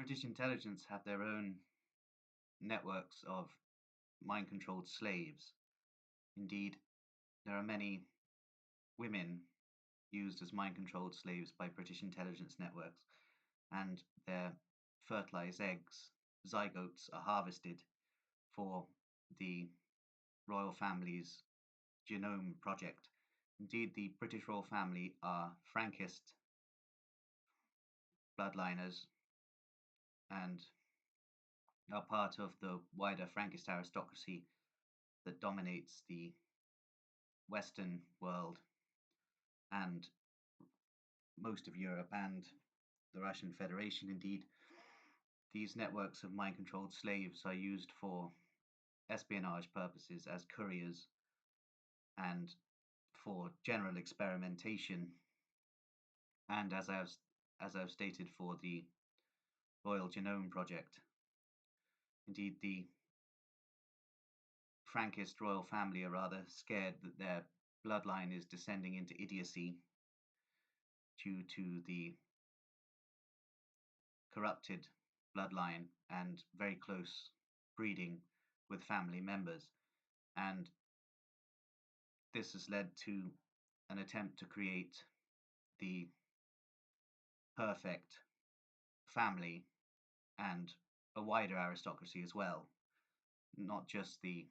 British intelligence have their own networks of mind controlled slaves. Indeed, there are many women used as mind controlled slaves by British intelligence networks, and their fertilized eggs, zygotes, are harvested for the royal family's genome project. Indeed, the British royal family are Frankist bloodliners and are part of the wider Frankist aristocracy that dominates the Western world and most of Europe and the Russian Federation. Indeed, these networks of mind controlled slaves are used for espionage purposes as couriers and for general experimentation, and as I've stated, for the Royal Genome Project. Indeed, the Frankist royal family are rather scared that their bloodline is descending into idiocy due to the corrupted bloodline and very close breeding with family members. And this has led to an attempt to create the perfect family and a wider aristocracy as well, not just the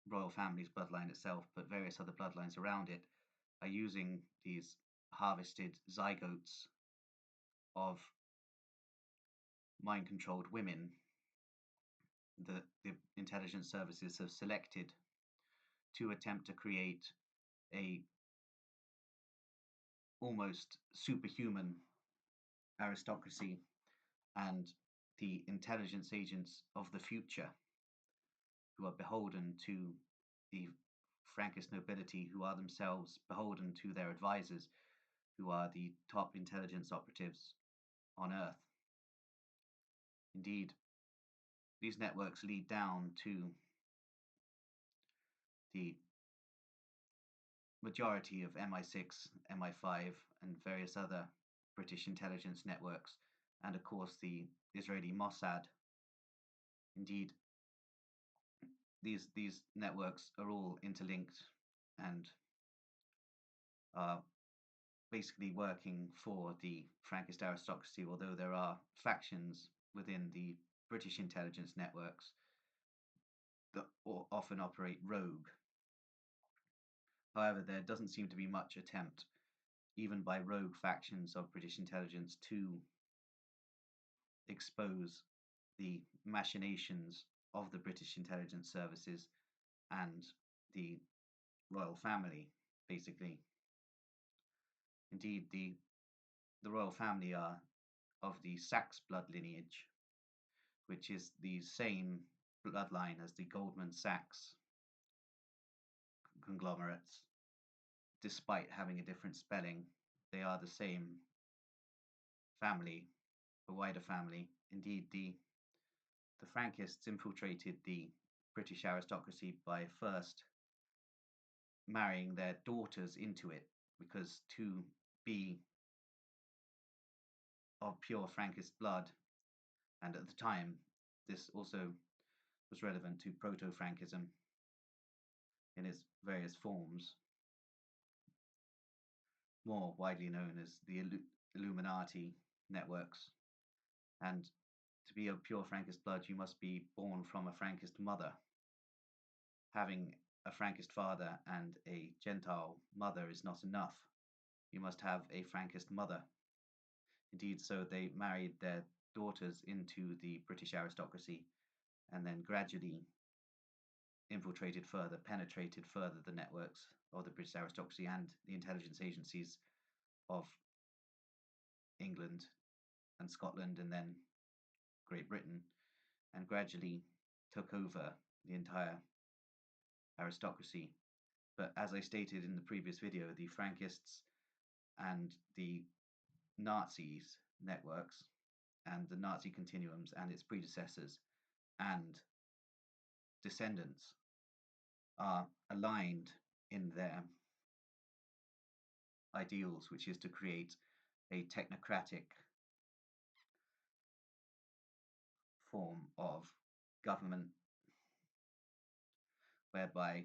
royal family's bloodline itself, but various other bloodlines around it are using these harvested zygotes of mind controlled women that the intelligence services have selected to attempt to create a almost superhuman aristocracy and the intelligence agents of the future who are beholden to the Frankist nobility, who are themselves beholden to their advisors, who are the top intelligence operatives on Earth. Indeed, these networks lead down to the majority of MI6, MI5, and various other British intelligence networks, and of course the Israeli Mossad. Indeed, these networks are all interlinked and are basically working for the Frankist aristocracy, although there are factions within the British intelligence networks that often operate rogue. However, there doesn't seem to be much attempt, even by rogue factions of British intelligence, to expose the machinations of the British intelligence services and the royal family, basically. Indeed, the royal family are of the Sachs blood lineage, which is the same bloodline as the Goldman Sachs conglomerates. Despite having a different spelling, they are the same family, a wider family. Indeed, the Frankists infiltrated the British aristocracy by first marrying their daughters into it, because to be of pure Frankist blood, and at the time this also was relevant to proto-Frankism in its various forms, more widely known as the Illuminati networks. And to be of pure Frankist blood, you must be born from a Frankist mother. Having a Frankist father and a Gentile mother is not enough. You must have a Frankist mother. Indeed, so they married their daughters into the British aristocracy and then gradually infiltrated further, penetrated further the networks of the British aristocracy and the intelligence agencies of England and Scotland and then Great Britain, and gradually took over the entire aristocracy. But as I stated in the previous video, the Frankists and the Nazis networks and the Nazi continuums and its predecessors and descendants are aligned in their ideals, which is to create a technocratic form of government whereby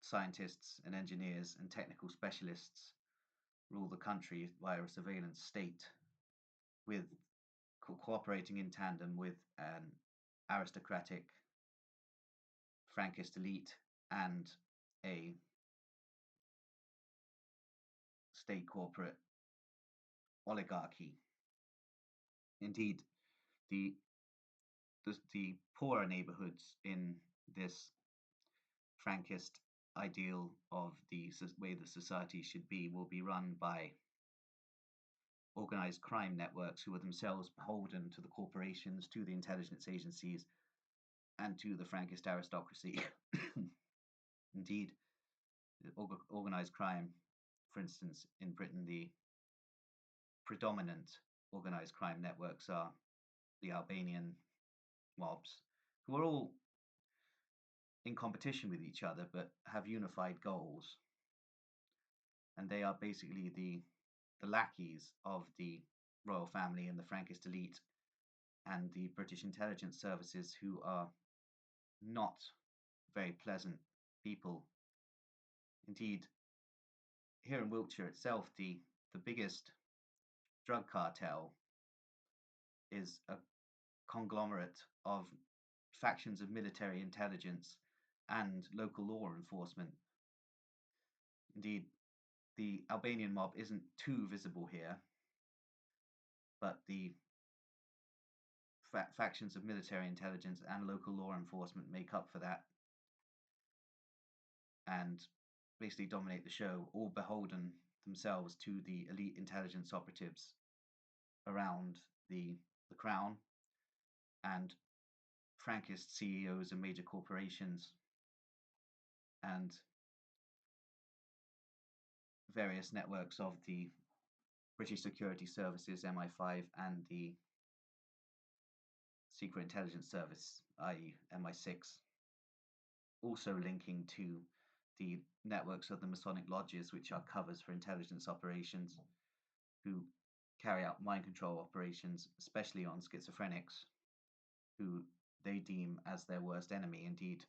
scientists and engineers and technical specialists rule the country via a surveillance state with cooperating in tandem with an aristocratic Frankist elite and a state corporate oligarchy. Indeed, the the poorer neighborhoods in this Frankist ideal of the way the society should be will be run by organized crime networks who are themselves beholden to the corporations, to the intelligence agencies, and to the Frankist aristocracy. Indeed, organized crime, for instance, in Britain, the predominant organized crime networks are the Albanian mobs, who are all in competition with each other but have unified goals. And they are basically the lackeys of the royal family and the Frankist elite and the British intelligence services, who are not very pleasant people. Indeed, here in Wiltshire itself, the biggest drug cartel is a conglomerate of factions of military intelligence and local law enforcement. Indeed, the Albanian mob isn't too visible here, but the factions of military intelligence and local law enforcement make up for that and basically dominate the show, all beholden themselves to the elite intelligence operatives around the crown and Frankist CEOs of major corporations and various networks of the British Security Services, MI5, and the Secret Intelligence Service, i.e., MI6, also linking to the networks of the Masonic lodges, which are covers for intelligence operations, who carry out mind control operations, especially on schizophrenics, who they deem as their worst enemy. Indeed,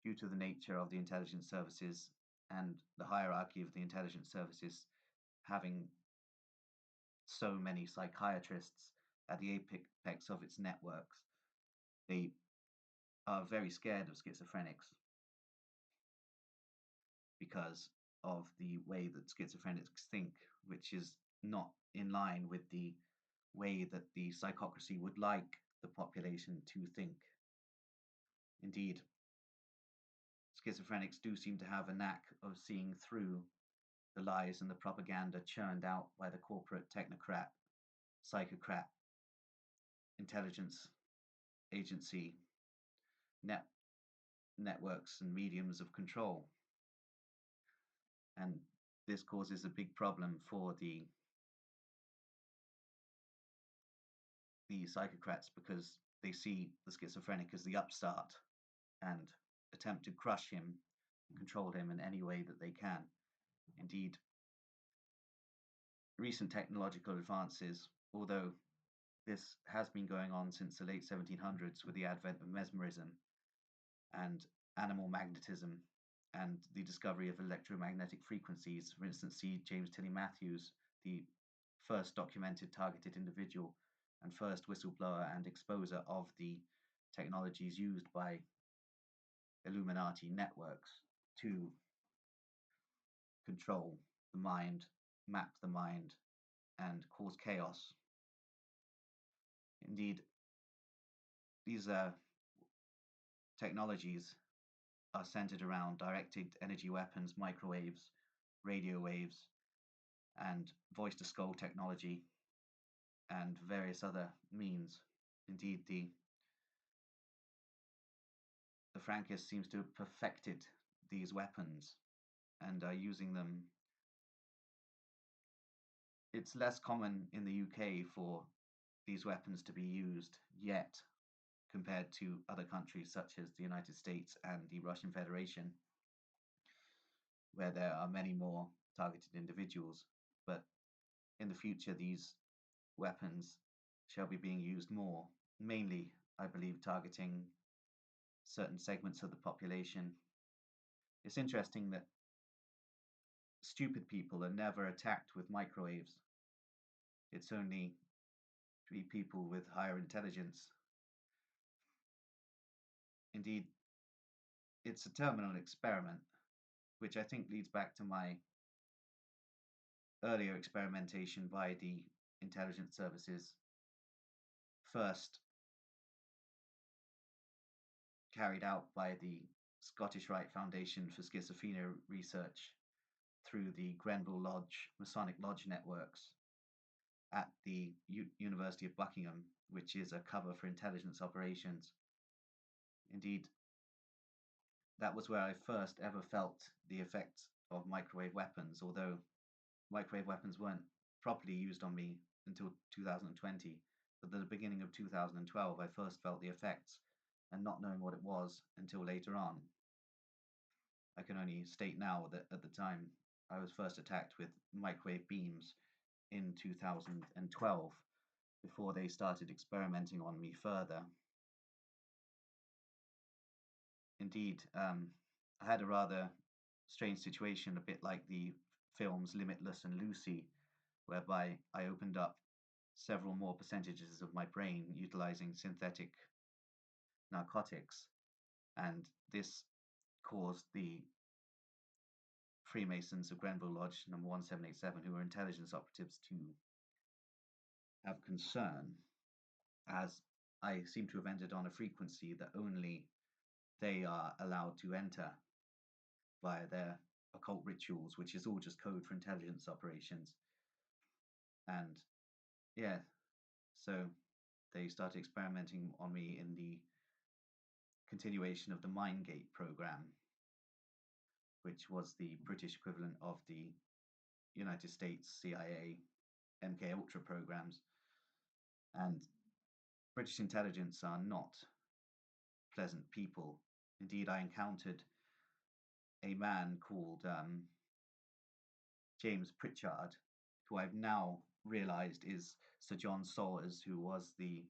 due to the nature of the intelligence services and the hierarchy of the intelligence services having so many psychiatrists at the apex of its networks, they are very scared of schizophrenics because of the way that schizophrenics think, which is not in line with the way that the psychocracy would like the population to think. Indeed, schizophrenics do seem to have a knack of seeing through the lies and the propaganda churned out by the corporate technocrat, psychocrat, intelligence agency, networks and mediums of control. And this causes a big problem for the psychocrats because they see the schizophrenic as the upstart and attempt to crush him, control him in any way that they can. Indeed, recent technological advances, although this has been going on since the late 1700s with the advent of mesmerism and animal magnetism and the discovery of electromagnetic frequencies. For instance, see James Tilly Matthews, the first documented targeted individual and first whistleblower and exposer of the technologies used by Illuminati networks to control the mind, map the mind, and cause chaos. Indeed, these technologies are centered around directed energy weapons, microwaves, radio waves, and voice to skull technology, and various other means. Indeed, the Frankists seems to have perfected these weapons and are using them. It's less common in the UK for these weapons to be used yet compared to other countries such as the United States and the Russian Federation, where there are many more targeted individuals. But in the future, these weapons shall be being used more mainly, I believe, targeting certain segments of the population. It's interesting that stupid people are never attacked with microwaves. It's only people with higher intelligence. Indeed, it's a terminal experiment, which I think leads back to my earlier experimentation by the intelligence services, first carried out by the Scottish Rite Foundation for Schizophrenia Research through the Grenville Lodge Masonic Lodge networks at the University of Buckingham, which is a cover for intelligence operations. Indeed, that was where I first ever felt the effects of microwave weapons, although microwave weapons weren't properly used on me until 2020. But at the beginning of 2012, I first felt the effects, and not knowing what it was until later on. I can only state now that at the time I was first attacked with microwave beams in 2012 before they started experimenting on me further. Indeed, I had a rather strange situation, a bit like the films Limitless and Lucy, whereby I opened up several more percentages of my brain utilizing synthetic narcotics, and this caused the Freemasons of Grenville Lodge number 1787, who were intelligence operatives, to have concern, as I seem to have entered on a frequency that only they are allowed to enter via their occult rituals, which is all just code for intelligence operations. And yeah, so they started experimenting on me in the continuation of the Mindgate program, which was the British equivalent of the United States CIA MK Ultra programs. And British intelligence are not pleasant people. Indeed, I encountered a man called James Pritchard, who I've now realized is Sir John Sawers, who was the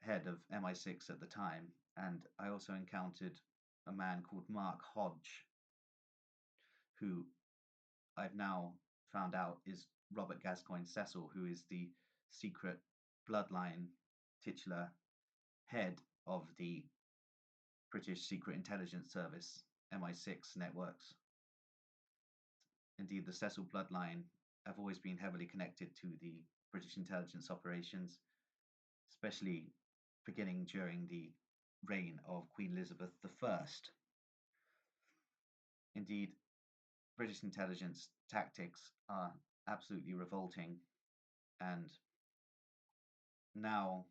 head of MI6 at the time. And I also encountered a man called Mark Hodge, who I've now found out is Robert Gascoigne Cecil, who is the secret bloodline titular head of the British Secret Intelligence Service, MI6 networks. Indeed, the Cecil bloodline have always been heavily connected to the British intelligence operations, especially beginning during the reign of Queen Elizabeth I. Indeed, British intelligence tactics are absolutely revolting, and now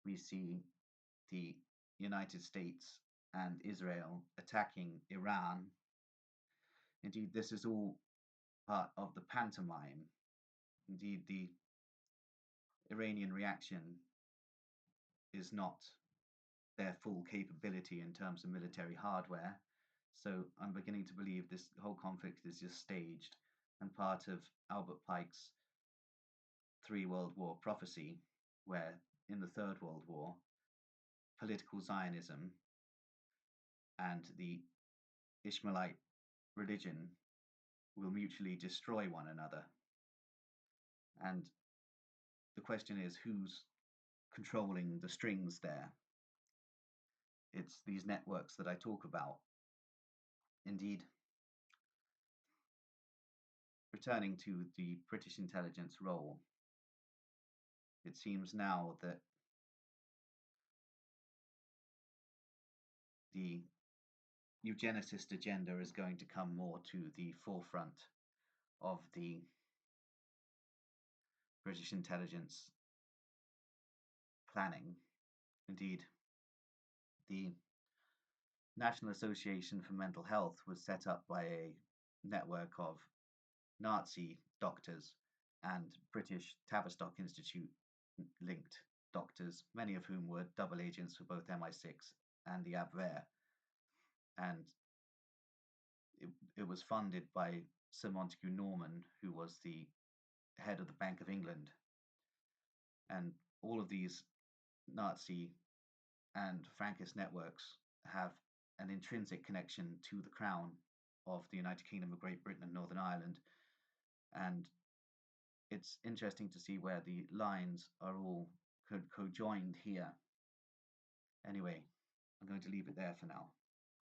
we see the United States and Israel attacking Iran. Indeed, this is all part of the pantomime. Indeed, the Iranian reaction is not their full capability in terms of military hardware. So I'm beginning to believe this whole conflict is just staged and part of Albert Pike's Three World War prophecy, where in the Third World War, political Zionism and the Ishmaelite religion will mutually destroy one another. And the question is, who's controlling the strings there? It's these networks that I talk about. Indeed, returning to the British intelligence role, it seems now that the eugenicist agenda is going to come more to the forefront of the British intelligence planning. Indeed, the National Association for Mental Health was set up by a network of Nazi doctors and British Tavistock Institute linked doctors, many of whom were double agents for both MI6 and the Abwehr. And it was funded by Sir Montague Norman, who was the head of the Bank of England. And all of these Nazi and Frankist networks have an intrinsic connection to the crown of the United Kingdom of Great Britain and Northern Ireland. And it's interesting to see where the lines are all co-joined here. Anyway, I'm going to leave it there for now.